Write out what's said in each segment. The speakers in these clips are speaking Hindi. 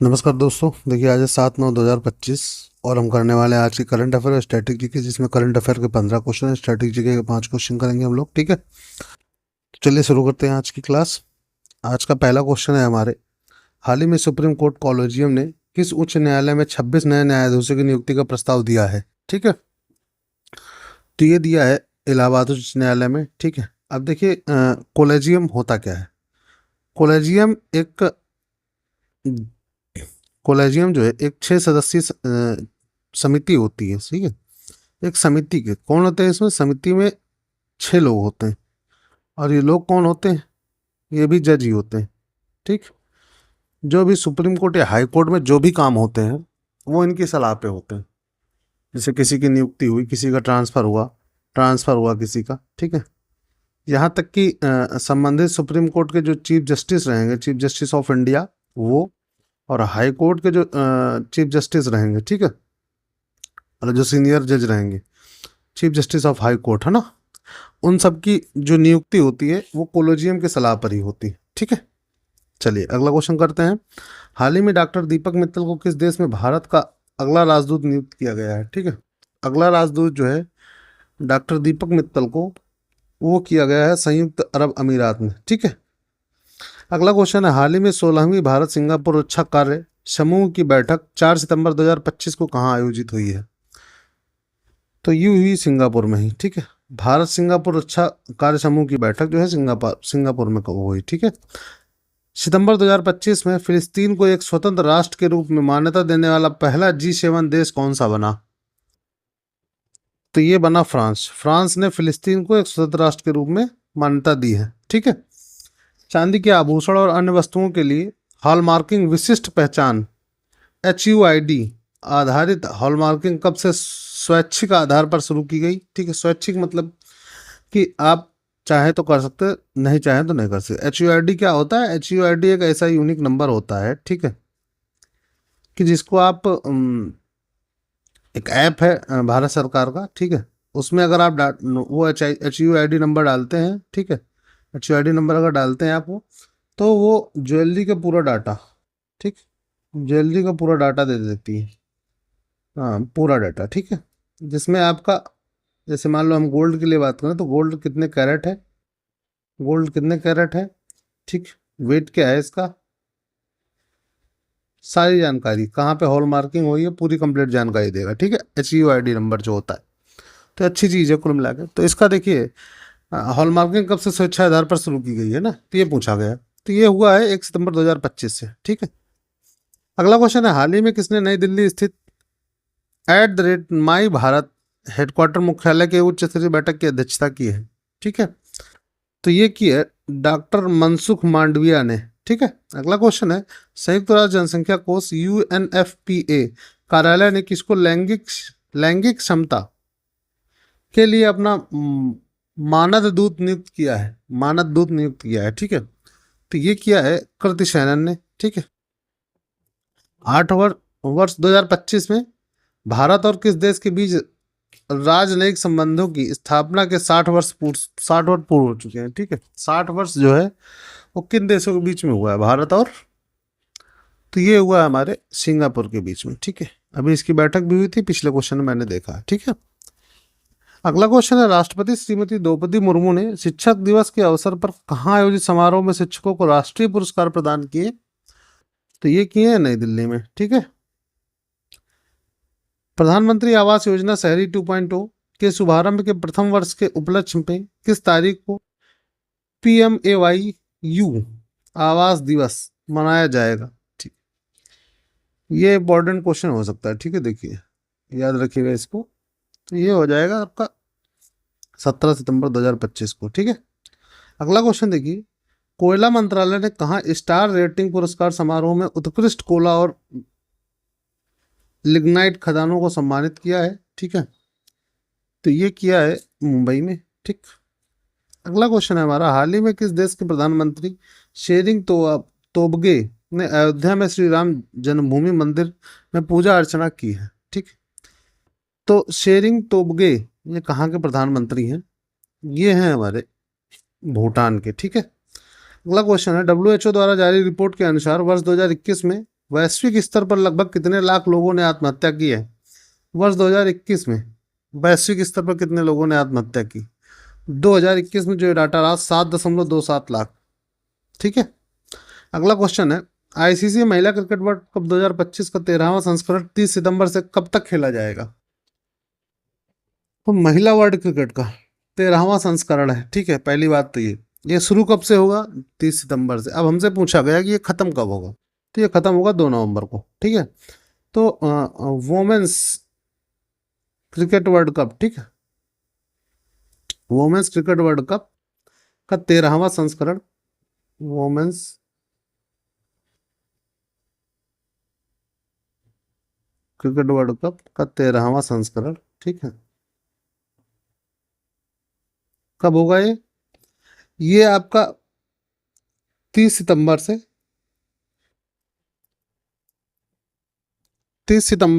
नमस्कार दोस्तों, देखिए आज है 7/9/2025 और हम करने वाले हैं आज की करंट अफेयर और स्टैटिक जीके, जिसमें करंट अफेयर के 15 क्वेश्चन है, स्टैटिक जीके के 5 क्वेश्चन करेंगे हम लोग। ठीक है, तो चलिए शुरू करते हैं आज की क्लास। आज का पहला क्वेश्चन है हमारे, हाल ही में सुप्रीम कोर्ट कॉलेजियम ने किस उच्च न्यायालय में 26 नए न्यायाधीशों की नियुक्ति का प्रस्ताव दिया है? ठीक है, तो ये दिया है इलाहाबाद उच्च न्यायालय में। ठीक है, अब देखिए कॉलेजियम होता क्या है। कॉलेजियम एक कॉलेजियम जो है एक 6 सदस्यीय समिति होती है। ठीक है, एक समिति के कौन होते हैं इसमें? समिति में 6 लोग होते हैं, और ये लोग कौन होते हैं? ये भी जज ही होते हैं। ठीक, जो भी सुप्रीम कोर्ट या हाई कोर्ट में जो भी काम होते हैं वो इनकी सलाह पे होते हैं। जैसे किसी की नियुक्ति हुई, किसी का ट्रांसफर हुआ किसी का। ठीक है, यहाँ तक कि संबंधित सुप्रीम कोर्ट के जो चीफ जस्टिस रहेंगे, चीफ जस्टिस ऑफ इंडिया वो, और हाई कोर्ट के जो चीफ जस्टिस रहेंगे, ठीक है, और जो सीनियर जज रहेंगे, chief justice of high court, है ना, उन सब की जो नियुक्ति होती है वो कोलोजियम के सलाह पर ही होती है। ठीक है, चलिए अगला क्वेश्चन करते हैं। हाल ही में डॉक्टर दीपक मित्तल को किस देश में भारत का अगला राजदूत नियुक्त किया गया है? ठीक है, अगला राजदूत जो है डॉक्टर दीपक मित्तल को, वो किया गया है संयुक्त अरब अमीरात में। ठीक है, अगला क्वेश्चन है, हाल ही में 16वीं भारत सिंगापुर रक्षा कार्य समूह की बैठक 4 सितंबर 2025 को कहाँ आयोजित हुई है? तो ये हुई सिंगापुर में ही। ठीक है, भारत सिंगापुर रक्षा कार्य समूह की बैठक जो है सिंगापुर में हुई। ठीक है, सितंबर 2025 में फिलिस्तीन को एक स्वतंत्र राष्ट्र के रूप में मान्यता देने वाला पहला G7 देश कौन सा बना? तो ये बना फ्रांस। फ्रांस ने फिलिस्तीन को एक स्वतंत्र राष्ट्र के रूप में मान्यता दी है। ठीक है, चांदी के आभूषण और अन्य वस्तुओं के लिए हॉलमार्किंग विशिष्ट पहचान HUID आधारित हॉलमार्किंग कब से स्वैच्छिक आधार पर शुरू की गई? ठीक है, स्वैच्छिक मतलब कि आप चाहे तो कर सकते, नहीं चाहे तो नहीं कर सकते। HUID क्या होता है? HUID एक ऐसा यूनिक नंबर होता है, ठीक है, कि जिसको आप एक ऐप है भारत सरकार का, ठीक है, उसमें अगर आप वो HUID नंबर डालते हैं, ठीक है, HUID नंबर अगर डालते हैं आप, वो तो वो ज्वेलरी का पूरा डाटा, ठीक, ज्वेलरी का पूरा डाटा दे देती है। हाँ, पूरा डाटा। ठीक है, जिसमें आपका, जैसे मान लो हम गोल्ड के लिए बात करें तो गोल्ड कितने कैरेट है, गोल्ड कितने कैरेट है, ठीक, वेट क्या है इसका, सारी जानकारी, कहाँ पे हॉल मार्किंग हुई है, पूरी कंप्लीट जानकारी देगा। ठीक है, HUID नंबर जो होता है, तो अच्छी चीज़ है कुल मिला के। तो इसका देखिए हॉल मार्किंग कब से स्वेच्छा आधार पर शुरू की गई है ना, तो ये पूछा गया। तो ये हुआ है 1 सितंबर 2025 से। ठीक है, अगला क्वेश्चन है, हाल ही में किसने नई दिल्ली स्थित @माई भारत हेडक्वार्टर मुख्यालय के उच्च स्तरीय बैठक की अध्यक्षता की है? ठीक है, तो ये की है डॉक्टर मनसुख मांडविया ने। ठीक है, अगला क्वेश्चन है, संयुक्त राष्ट्र जनसंख्या कोष UNFPA कार्यालय ने किसको लैंगिक लैंगिक समता के लिए अपना मानद दूत नियुक्त किया है? मानद दूत नियुक्त किया है। ठीक है, तो ये किया है कृति सैनन ने। ठीक है, 8 वर्ष 2025 में भारत और किस देश के बीच राजनयिक संबंधों की स्थापना के 60 वर्ष पूर्ण हो चुके हैं? ठीक है, 60 वर्ष जो है वो किन देशों के बीच में हुआ है? भारत और, तो ये हुआ है हमारे सिंगापुर के बीच में। ठीक है, अभी इसकी बैठक भी हुई थी, पिछले क्वेश्चन में मैंने देखा। ठीक है, अगला क्वेश्चन है, राष्ट्रपति श्रीमती द्रौपदी मुर्मू ने शिक्षक दिवस के अवसर पर कहाँ आयोजित समारोह में शिक्षकों को राष्ट्रीय पुरस्कार प्रदान किए? तो ये किए हैं नई दिल्ली में। ठीक है, प्रधानमंत्री आवास योजना शहरी 2.0 के शुभारंभ के प्रथम वर्ष के उपलक्ष्य में किस तारीख को PMAYU आवास दिवस मनाया जाएगा? ठीक, ये इंपॉर्टेंट क्वेश्चन हो सकता है। ठीक है, देखिए याद रखिएगा इसको। तो ये हो जाएगा आपका 17 सितंबर 2025 को। ठीक है, अगला क्वेश्चन देखिए, कोयला मंत्रालय ने कहा स्टार रेटिंग पुरस्कार समारोह में उत्कृष्ट कोला और लिग्नाइट खदानों को सम्मानित किया है? ठीक है, तो ये किया है मुंबई में। ठीक, अगला क्वेश्चन है हमारा, हाल ही में किस देश के प्रधानमंत्री शेरिंग तोबगे ने अयोध्या में श्री राम जन्मभूमि मंदिर में पूजा अर्चना की है? ठीक, तो शेरिंग तोबगे ये कहाँ के प्रधानमंत्री हैं? ये हैं हमारे भूटान के। ठीक है, अगला क्वेश्चन है, WHO द्वारा जारी रिपोर्ट के अनुसार वर्ष 2021 में वैश्विक स्तर पर लगभग कितने लाख लोगों ने आत्महत्या की है वर्ष 2021 में? वैश्विक स्तर पर कितने लोगों ने आत्महत्या की 2021 में? जो डाटा रहा 7.27 लाख। ठीक है। अगला क्वेश्चन है, आईसीसी महिला क्रिकेट वर्ल्ड कप 2025 का 13वां संस्करण 30 सितंबर से कब तक खेला जाएगा? तो महिला वर्ल्ड क्रिकेट का 13वां संस्करण है। ठीक है, पहली बात तो ये शुरू कब से होगा? 30 सितंबर से। अब हमसे पूछा गया कि ये खत्म कब होगा, तो ये खत्म होगा 2 नवंबर को। ठीक है, तो वोमेन्स क्रिकेट वर्ल्ड कप, ठीक है, वोमेन्स क्रिकेट वर्ल्ड कप का 13वां संस्करण, वोमेन्स क्रिकेट वर्ल्ड कप का 13वां संस्करण, ठीक है, कब होगा ये आपका 30 सितंबर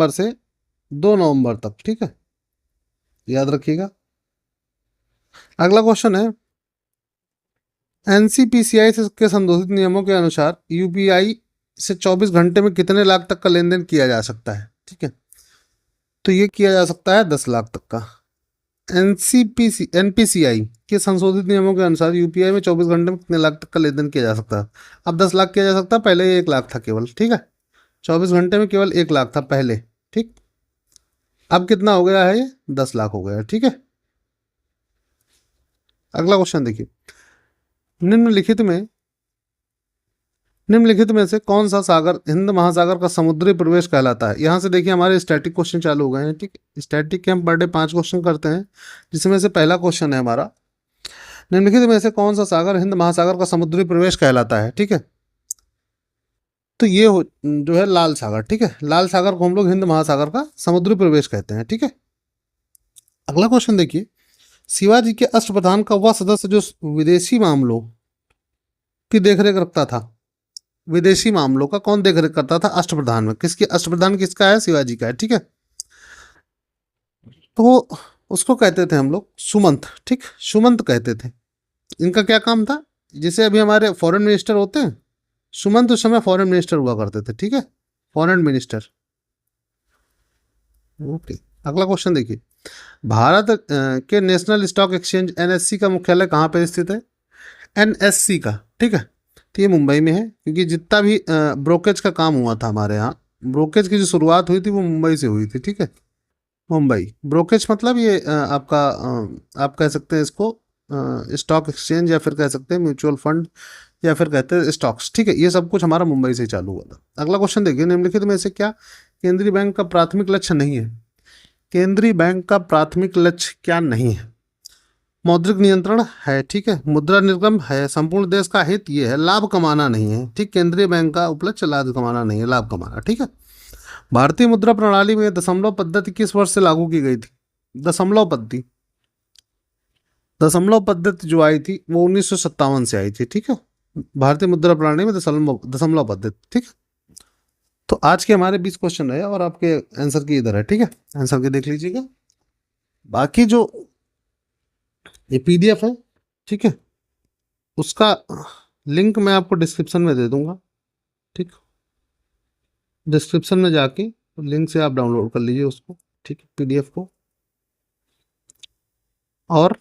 से 2 नवंबर तक। ठीक है, याद रखिएगा। अगला क्वेश्चन है, एनसीपीसीआई के संशोधित नियमों के अनुसार यूपीआई से 24 घंटे में कितने लाख तक का लेन देन किया जा सकता है? ठीक है, तो ये किया जा सकता है 10 लाख तक का। एनपीसीआई के संशोधित नियमों के अनुसार यूपीआई में 24 घंटे में कितने लाख तक का लेन देन किया जा सकता है? अब 10 लाख किया जा सकता है, पहले ये 1 लाख था केवल। ठीक है, 24 घंटे में केवल 1 लाख था पहले। ठीक, अब कितना हो गया है? ये 10 लाख हो गया। ठीक है, अगला क्वेश्चन देखिए, निम्नलिखित में से कौन सा सागर हिंद महासागर का समुद्री प्रवेश कहलाता है? यहां से देखिए हमारे स्टैटिक क्वेश्चन चालू हो गए हैं। ठीक, स्टैटिक के हम पर डे 5 क्वेश्चन करते हैं, जिसमें से पहला क्वेश्चन है हमारा, निम्नलिखित में से कौन सा सागर हिंद महासागर का समुद्री प्रवेश कहलाता है? ठीक है, तो ये जो है लाल सागर। ठीक है, लाल सागर को हम लोग हिंद महासागर का समुद्री प्रवेश कहते हैं। ठीक है, अगला क्वेश्चन देखिए, शिवाजी के अष्टप्रधान का वह सदस्य जो विदेशी मामलों की देखरेख रखता था, विदेशी मामलों का कौन देखरेख करता था अष्टप्रधान में? किसकी अष्टप्रधान किसका है? शिवाजी का है। ठीक है, तो उसको कहते थे हम लोग सुमंत। ठीक, सुमंत कहते थे। इनका क्या काम था? जैसे अभी हमारे फॉरेन मिनिस्टर होते हैं, सुमंत उस समय फॉरेन मिनिस्टर हुआ करते थे। ठीक है, फॉरेन मिनिस्टर। ओके, अगला क्वेश्चन देखिए, भारत के नेशनल स्टॉक एक्सचेंज एनएससी का मुख्यालय कहाँ पर स्थित है? एनएससी का, ठीक है, तो ये मुंबई में है, क्योंकि जितना भी ब्रोकेज का काम हुआ था हमारे यहाँ, ब्रोकेज की जो शुरुआत हुई थी वो मुंबई से हुई थी। ठीक है, मुंबई ब्रोकेज मतलब ये आपका आप कह सकते हैं इसको स्टॉक एक्सचेंज, या फिर कह सकते हैं म्यूचुअल फंड, या फिर कहते हैं स्टॉक्स। ठीक है, ये सब कुछ हमारा मुंबई से ही चालू हुआ था। अगला क्वेश्चन देखिए, निम्नलिखित में से क्या केंद्रीय बैंक का प्राथमिक लक्ष्य नहीं है? केंद्रीय बैंक का प्राथमिक लक्ष्य क्या नहीं है? मौद्रिक नियंत्रण है, ठीक है, मुद्रा निर्गम है, संपूर्ण देश का हित ये है, लाभ कमाना नहीं है। ठीक, केंद्रीय बैंक का उपलक्ष्य लाभ कमाना नहीं है, लाभ कमाना। ठीक है, भारतीय मुद्रा प्रणाली में दशमलव पद्धति किस वर्ष से लागू की गई थी? दशमलव पद्धति जो आई थी वो 1957 से आई थी। ठीक है, भारतीय मुद्रा प्रणाली में दशमलव पद्धति। ठीक है, तो आज के हमारे 20 क्वेश्चन रहे और आपके आंसर की इधर है। ठीक है, आंसर की देख लीजिएगा। बाकी जो ये पीडीएफ है, ठीक है, उसका लिंक मैं आपको डिस्क्रिप्शन में दे दूंगा। ठीक, डिस्क्रिप्शन में जाके लिंक से आप डाउनलोड कर लीजिए उसको। ठीक है, पीडीएफ को। और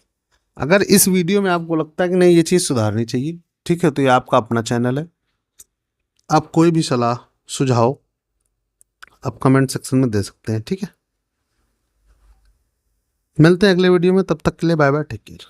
अगर इस वीडियो में आपको लगता है कि नहीं ये चीज़ सुधारनी चाहिए, ठीक है, तो ये आपका अपना चैनल है, आप कोई भी सलाह सुझाव आप कमेंट सेक्शन में दे सकते हैं। ठीक है, मिलते हैं अगले वीडियो में, तब तक के लिए बाय बाय, टेक केयर।